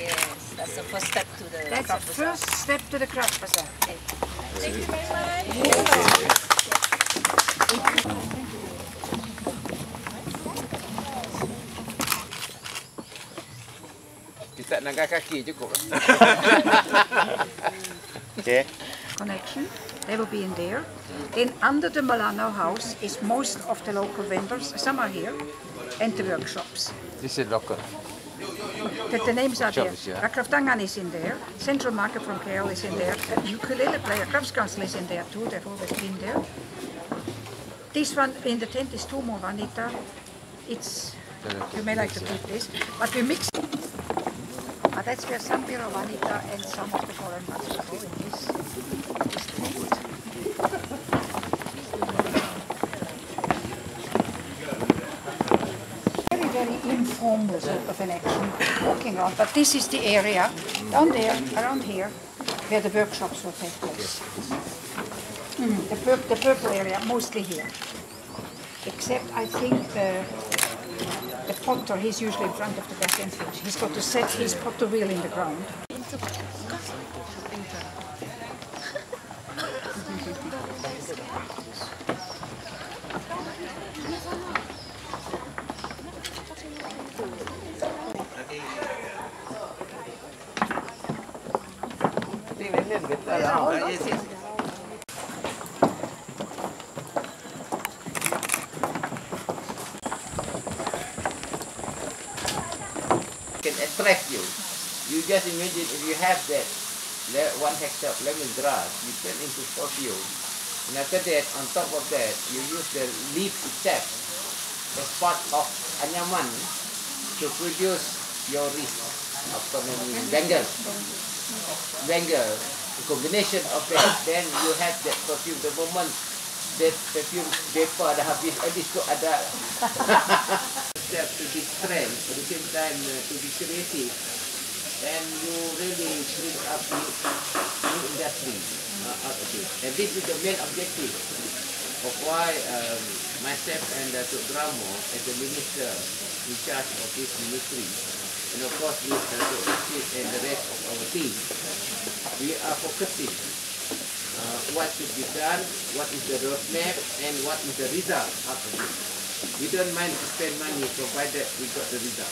Yes, that's the first step to the That's the first step to the craft bazaar. Thank you very much. Kita nak kaki cukup. Okay. Connection, they will be in there. Then under the Malano house is most of the local vendors, some are here, and the workshops. This is local. The names are there. Workshops, yeah. Kraftangan is in there, Central Market from KL is in there, ukulele player, Crafts Council is in there too, they've always been there. This one in the tent is two more Vanita. It's, you may like to keep this, but we mix. But that's where some Biro Vanita and some of the foreign ones will go in this tent. Very informal sort of an action, walking around. But this is the area down there, around here, where the workshops will take place. The purple area, mostly here. Except I think the potter, he's usually in front of the back entrance. He's got to set his potter wheel in the ground. Can attract you. You just imagine if you have that 1 hectare of lemongrass, you turn into perfume. And after that, on top of that, you use the leaf itself as part of anyaman to produce your wrist. Bangle. The combination of that, then you have that perfume. The moment that perfume vapor dah habis, at least tu ada. Step to be trend, at the same time to be creative, and you really bring up new industry out of it. And this is the main objective of why myself and Datuk Dramo, as the minister in charge of this ministry, and of course with Datuk Rashid and the rest of our team, we are focusing what should be done, what is the roadmap, and what is the result out of it. We don't mind to spend money provided we got the result.